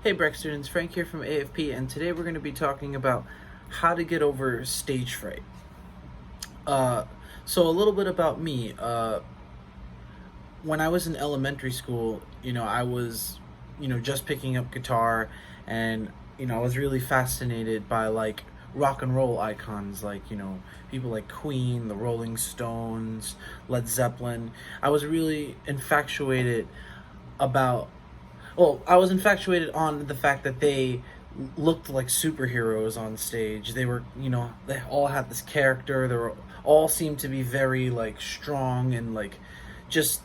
Hey Breck students, Frank here from AFP, and today we're going to be talking about how to get over stage fright. Uh, so a little bit about me. When I was in elementary school, I was, just picking up guitar, and I was really fascinated by like rock and roll icons, like people like Queen, the Rolling Stones, Led Zeppelin. I was really infatuated about I was infatuated on the fact that they looked like superheroes on stage. They were, they all had this character. They were all seemed to be very like strong and like just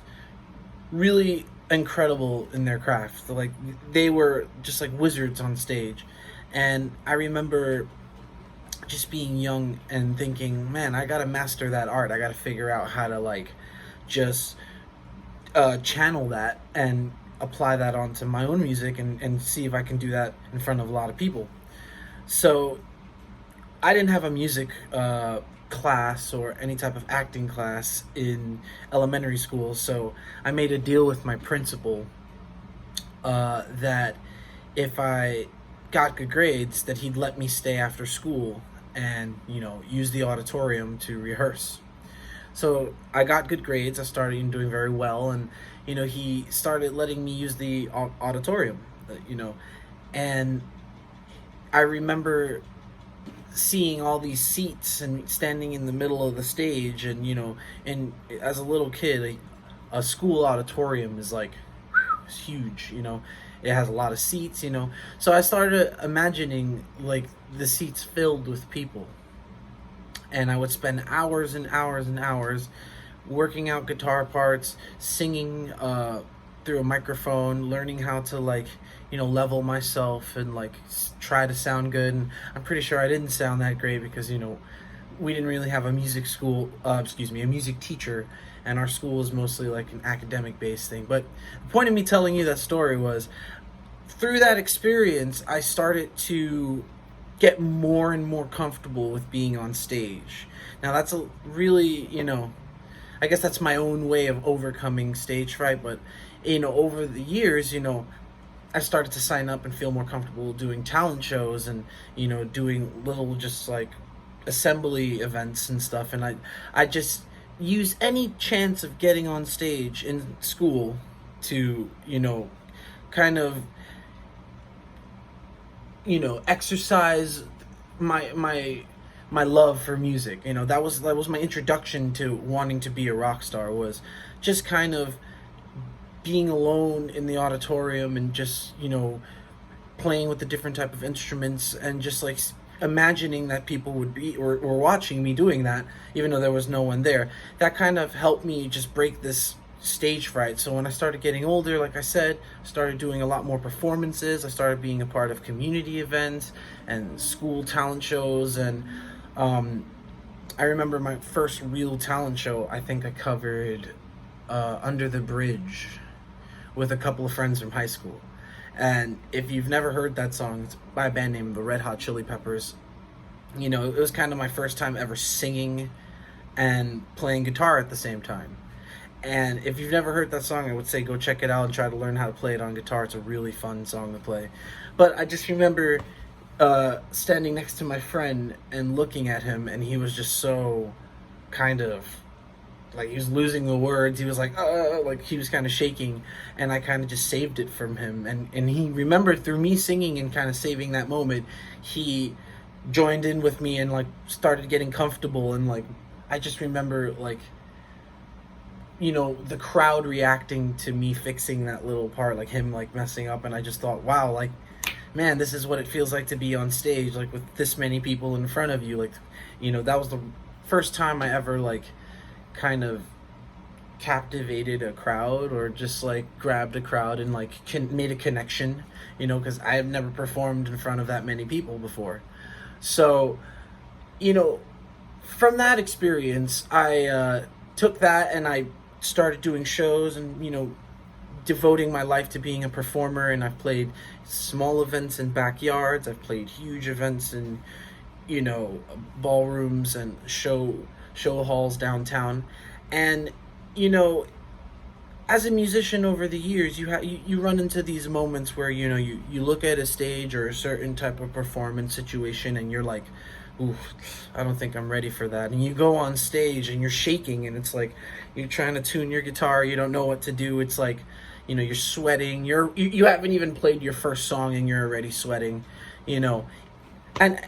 really incredible in their craft. Like they were just like wizards on stage. And I remember just being young and thinking, man, I gotta master that art. I gotta figure out how to like just channel that and apply that onto my own music and see if I can do that in front of a lot of people. So I didn't have a music class or any type of acting class in elementary school, so I made a deal with my principal that if I got good grades, that he'd let me stay after school and use the auditorium to rehearse. So I got good grades. I started doing very well, and he started letting me use the auditorium. And I remember seeing all these seats and standing in the middle of the stage, and as a little kid, a school auditorium is like it's huge. It has a lot of seats. So I started imagining like the seats filled with people, and I would spend hours and hours and hours working out guitar parts, singing through a microphone, learning how to like level myself and like try to sound good. And I'm pretty sure I didn't sound that great because we didn't really have a music school, a music teacher, and our school was mostly like an academic based thing. But the point of me telling you that story was through that experience I started to get more and more comfortable with being on stage. Now that's a really, I guess that's my own way of overcoming stage fright, but over the years, I started to sign up and feel more comfortable doing talent shows and doing little just like assembly events and stuff, and I just use any chance of getting on stage in school to kind of exercise my love for music. That was my introduction to wanting to be a rock star, was just kind of being alone in the auditorium and just playing with the different type of instruments and just like imagining that people would be or watching me doing that even though there was no one there. That kind of helped me just break this stage fright. So when I started getting older, like I said, I started doing a lot more performances. I started being a part of community events and school talent shows, and I remember my first real talent show. I think I covered Under the Bridge with a couple of friends from high school. And if you've never heard that song, it's by a band named the Red Hot Chili Peppers. It was kind of my first time ever singing and playing guitar at the same time. And if you've never heard that song, I would say go check it out and try to learn how to play it on guitar. It's a really fun song to play. But I just remember standing next to my friend and looking at him, and he was just so kind of like he was losing the words. He was like he was kind of shaking, and I kind of just saved it from him. And he remembered through me singing and kind of saving that moment, he joined in with me and like started getting comfortable. And like I just remember like the crowd reacting to me fixing that little part, like him like messing up, and I just thought, wow, like man, this is what it feels like to be on stage like with this many people in front of you. Like that was the first time I ever like kind of captivated a crowd or just like grabbed a crowd and like made a connection, because I have never performed in front of that many people before. So from that experience I took that and I started doing shows and devoting my life to being a performer. And I've played small events in backyards, I've played huge events in ballrooms and show halls downtown. And as a musician over the years, you run into these moments where you look at a stage or a certain type of performance situation and you're like, ooh, I don't think I'm ready for that. And you go on stage and you're shaking and it's like you're trying to tune your guitar, you don't know what to do. It's like, you're sweating. You haven't even played your first song and you're already sweating, you know. And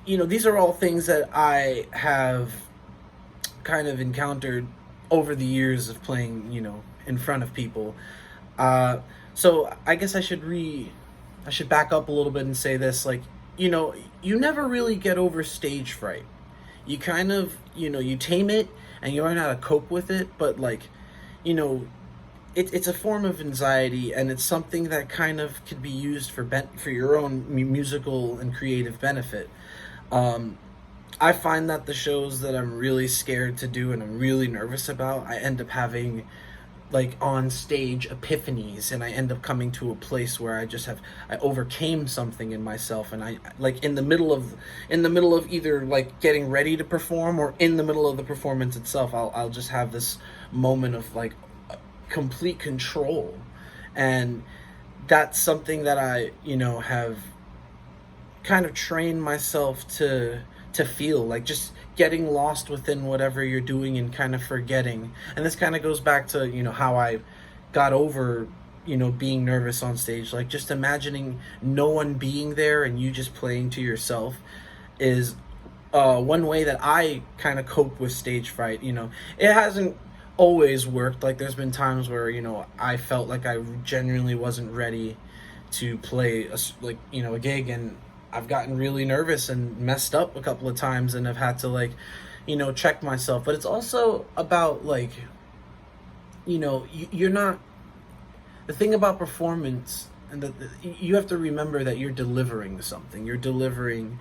these are all things that I have kind of encountered over the years of playing, in front of people. So I guess I should back up a little bit and say this, like, you never really get over stage fright. You kind of, you tame it and you learn how to cope with it, but like, you know, it's a form of anxiety, and it's something that kind of could be used for your own musical and creative benefit. Um, I find that the shows that I'm really scared to do and I'm really nervous about, I end up having like on stage epiphanies, and I end up coming to a place where I overcame something in myself, and I like in the middle of either like getting ready to perform or in the middle of the performance itself, I'll just have this moment of like complete control. And that's something that I have kind of trained myself to feel, like just getting lost within whatever you're doing and kind of forgetting. And this kind of goes back to how I got over being nervous on stage. Like just imagining no one being there and you just playing to yourself is one way that I kind of cope with stage fright. It hasn't always worked. Like there's been times where I felt like I genuinely wasn't ready to play a gig, and I've gotten really nervous and messed up a couple of times, and I've had to check myself. But it's also about like you're not, the thing about performance, and you have to remember that you're delivering something. You're delivering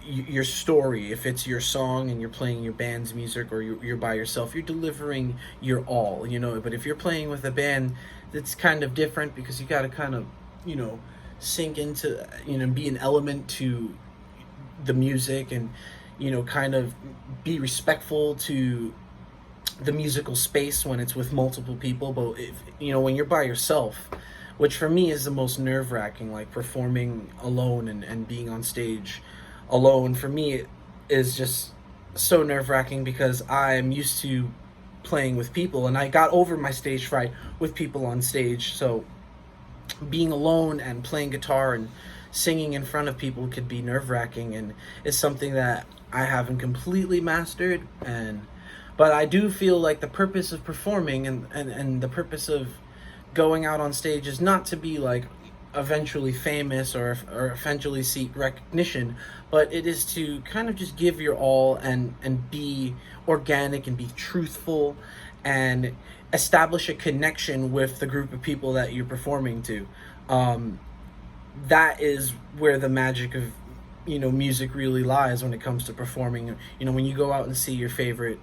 your story. If it's your song and you're playing your band's music, or you're by yourself, you're delivering your all. But if you're playing with a band, that's kind of different, because you got to kind of sink into be an element to the music, and kind of be respectful to the musical space when it's with multiple people. But if when you're by yourself, which for me is the most nerve-wracking, like performing alone and being on stage alone, for me is just so nerve-wracking, because I'm used to playing with people, and I got over my stage fright with people on stage. So being alone and playing guitar and singing in front of people could be nerve-wracking, and is something that I haven't completely mastered. But I do feel like the purpose of performing and the purpose of going out on stage is not to be like eventually famous or eventually seek recognition, but it is to kind of just give your all and be organic and be truthful and establish a connection with the group of people that you're performing to. That is where the magic of music really lies when it comes to performing. When you go out and see your favorite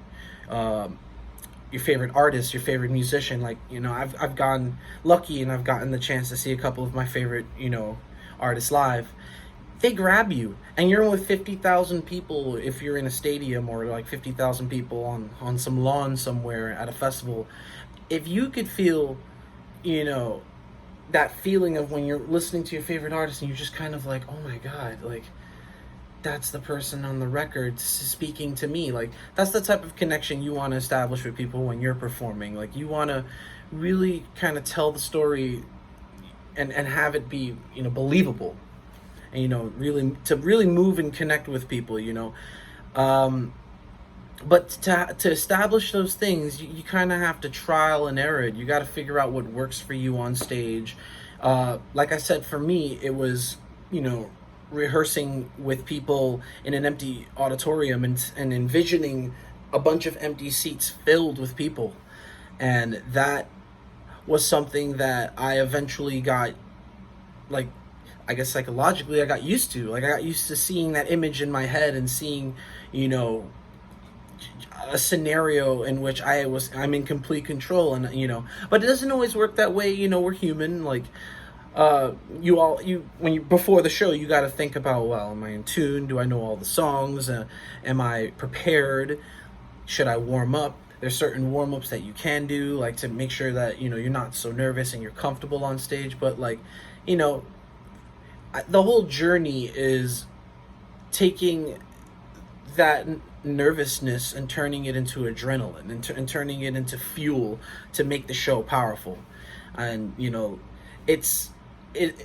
artist, your favorite musician, like I've gotten lucky and I've gotten the chance to see a couple of my favorite artists live. They grab you, and you're with 50,000 people if you're in a stadium, or like 50,000 people on some lawn somewhere at a festival. If you could feel that feeling of when you're listening to your favorite artist and you're just kind of like, oh my god, like that's the person on the record speaking to me. Like that's the type of connection you want to establish with people when you're performing. Like you want to really kind of tell the story and have it be believable, and really move and connect with people. But to establish those things, you kind of have to trial and error it. You got to figure out what works for you on stage. Like I said, for me, it was rehearsing with people in an empty auditorium and envisioning a bunch of empty seats filled with people. And that was something that I eventually got, like, I guess psychologically I got used to. Like I got used to seeing that image in my head and seeing, a scenario in which I'm in complete control, and but it doesn't always work that way. We're human. Like when you before the show, you got to think about, well, am I in tune? Do I know all the songs? Am I prepared? Should I warm up? there's certain warm-ups that you can do, like to make sure that you're not so nervous and you're comfortable on stage. But like, you know the whole journey is taking that nervousness and turning it into adrenaline, and turning it into fuel to make the show powerful. And it's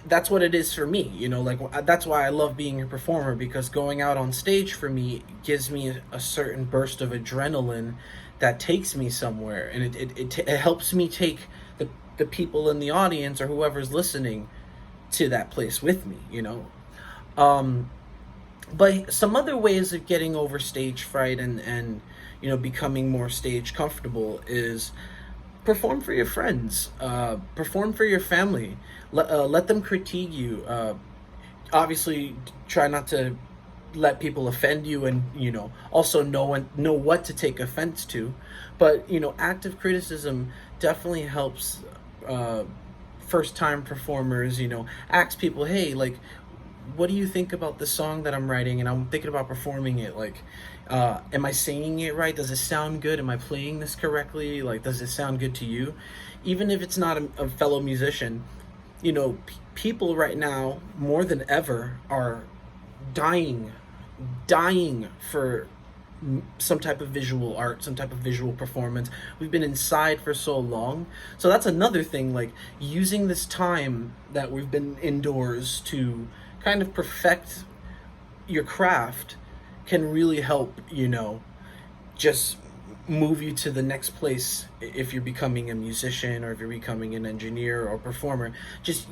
that's what it is for me. Like, that's why I love being a performer, because going out on stage for me gives me a certain burst of adrenaline that takes me somewhere, and it helps me take the people in the audience or whoever's listening to that place with me. But some other ways of getting over stage fright and becoming more stage comfortable is perform for your friends, perform for your family. Let them critique you. Obviously, try not to let people offend you, and also know what to take offense to. But active criticism definitely helps first time performers. Ask people, hey, like, what do you think about the song that I'm writing and I'm thinking about performing it? Like, am I singing it right? Does it sound good? Am I playing this correctly? Like, does it sound good to you? Even if it's not a fellow musician, people right now more than ever are dying for some type of visual art, some type of visual performance. We've been inside for so long. So that's another thing, like using this time that we've been indoors to kind of perfect your craft can really help, just move you to the next place if you're becoming a musician or if you're becoming an engineer or performer. Just,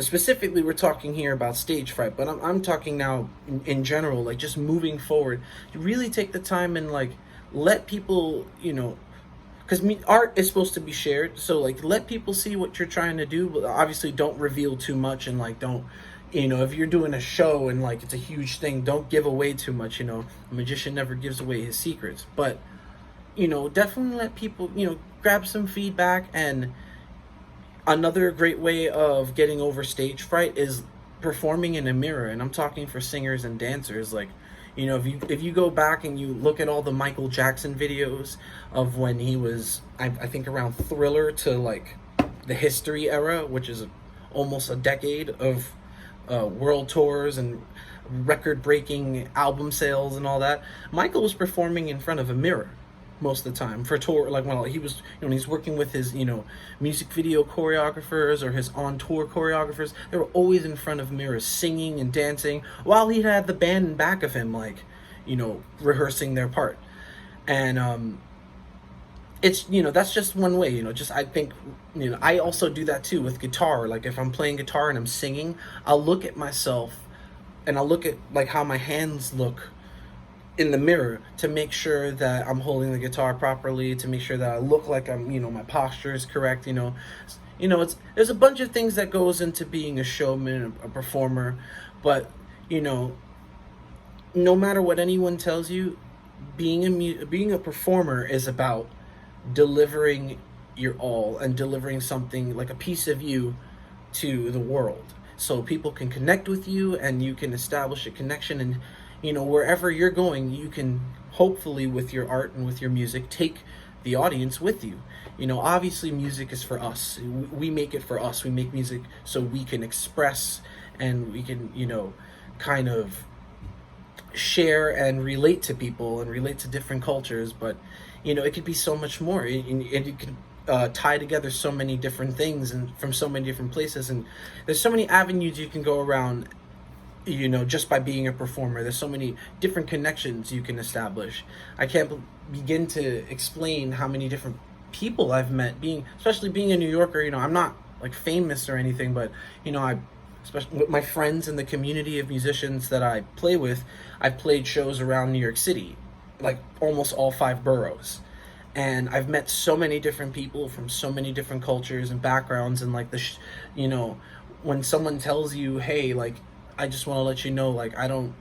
specifically we're talking here about stage fright, but I'm talking now in general, like just moving forward. You really take the time and like let people, because art is supposed to be shared, so like let people see what you're trying to do, but obviously don't reveal too much, and like don't, if you're doing a show and like it's a huge thing, don't give away too much. A magician never gives away his secrets, but definitely let people grab some feedback. And another great way of getting over stage fright is performing in a mirror, and I'm talking for singers and dancers. Like, if you go back and you look at all the Michael Jackson videos of when he was, I think around Thriller to like the History era, which is almost a decade of world tours and record-breaking album sales and all that, Michael was performing in front of a mirror most of the time for tour. Like when he was, when he's working with his, music video choreographers or his on-tour choreographers, they were always in front of mirrors singing and dancing while he had the band in back of him, like, rehearsing their part. And it's, that's just one way. Just, I think, I also do that too with guitar. Like if I'm playing guitar and I'm singing, I'll look at myself and I'll look at like how my hands look in the mirror to make sure that I'm holding the guitar properly, to make sure that I look like I'm, my posture is correct. There's a bunch of things that goes into being a showman, a performer. But no matter what anyone tells you, being a performer is about delivering your all and delivering something, like a piece of you, to the world, so people can connect with you and you can establish a connection. And wherever you're going, you can hopefully, with your art and with your music, take the audience with you. Obviously music is for us. We make it for us. We make music so we can express and we can, kind of share and relate to people and relate to different cultures. But, it could be so much more. It can tie together so many different things and from so many different places. And there's so many avenues you can go around, just by being a performer. There's so many different connections you can establish. I can't begin to explain how many different people I've met, especially being a New Yorker. I'm not like famous or anything, but especially with my friends in the community of musicians that I play with, I've played shows around New York City, like almost all 5 boroughs. And I've met so many different people from so many different cultures and backgrounds. And like when someone tells you, hey, like, I just want to let you know, like, I don't,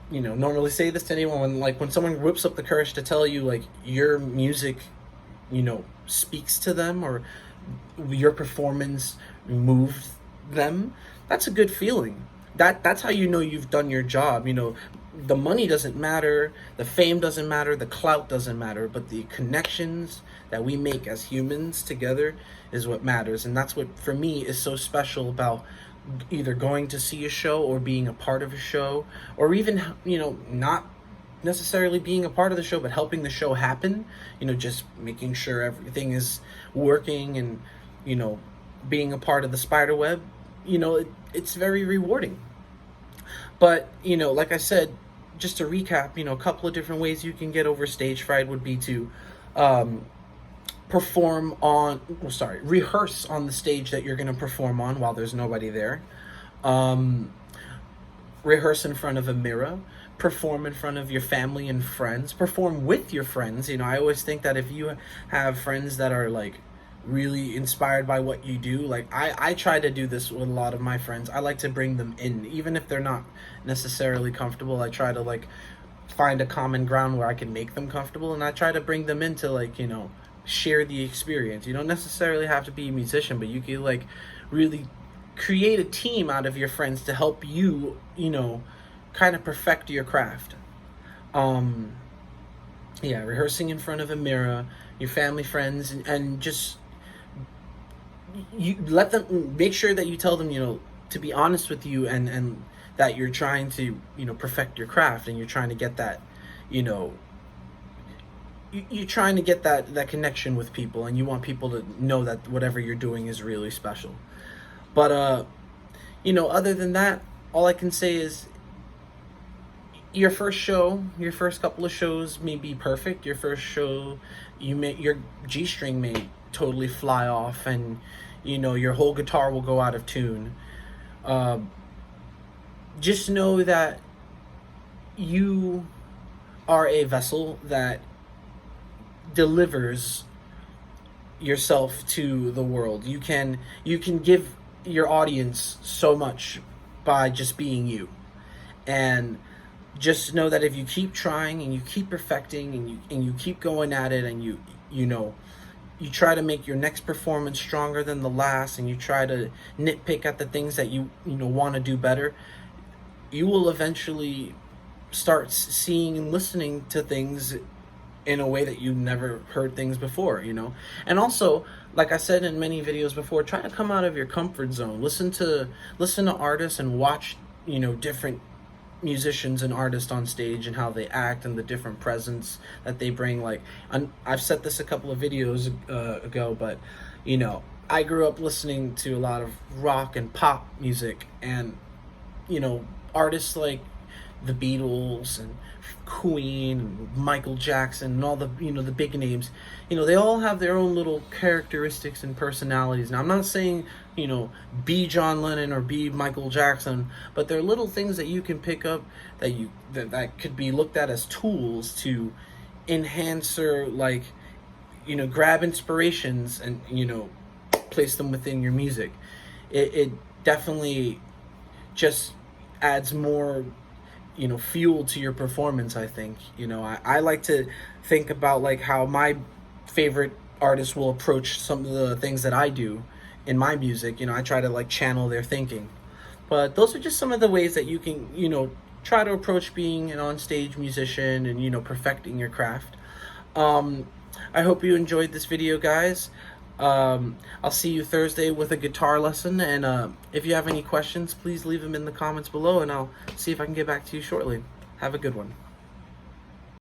normally say this to anyone. When someone whips up the courage to tell you, like, your music, speaks to them, or your performance moved them, that's a good feeling. That's how you've done your job. the money doesn't matter, the fame doesn't matter, the clout doesn't matter, but the connections that we make as humans together is what matters. And that's what, for me, is so special about either going to see a show or being a part of a show, or even, not necessarily being a part of the show, but helping the show happen, just making sure everything is working and, being a part of the spider web, it's very rewarding. But, like I said, just to recap, a couple of different ways you can get over stage fright would be to rehearse on the stage that you're going to perform on while there's nobody there. Rehearse in front of a mirror, perform in front of your family and friends, perform with your friends. I always think that if you have friends that are like really inspired by what you do, like I try to do this with a lot of my friends. I like to bring them in, even if they're not necessarily comfortable. I try to like find a common ground where I can make them comfortable, and I try to bring them into like, share the experience. You don't necessarily have to be a musician, but you can like really create a team out of your friends to help you, kind of perfect your craft. Rehearsing in front of a mirror, your family, friends, and just you let them, make sure that you tell them, to be honest with you, and that you're trying to, perfect your craft, and you're trying to get that, you're trying to get that connection with people, and you want people to know that whatever you're doing is really special. But other than that, all I can say is your first couple of shows may be perfect. Your first show, your G-string may totally fly off, and your whole guitar will go out of tune. Just know that you are a vessel that delivers yourself to the world. You can give your audience so much by just being you. And just know that if you keep trying and you keep perfecting and you keep going at it, and you try to make your next performance stronger than the last, and you try to nitpick at the things that you want to do better, you will eventually start seeing and listening to things in a way that you never heard things before, And also, like I said in many videos before, try to come out of your comfort zone. Listen to artists and watch, different musicians and artists on stage and how they act and the different presence that they bring. Like, I've said this a couple of videos ago, but I grew up listening to a lot of rock and pop music, and artists like the Beatles and Queen and Michael Jackson and all the the big names, they all have their own little characteristics and personalities. Now, I'm not saying be John Lennon or be Michael Jackson, but there are little things that you can pick up that could be looked at as tools to enhance, or like grab inspirations and place them within your music. It definitely just adds more fuel to your performance, I think. I like to think about like how my favorite artists will approach some of the things that I do in my music. I try to like channel their thinking. But those are just some of the ways that you can, try to approach being an on-stage musician and, perfecting your craft. I hope you enjoyed this video, guys. I'll see you Thursday with a guitar lesson, and if you have any questions, please leave them in the comments below, and I'll see if I can get back to you shortly. Have a good one.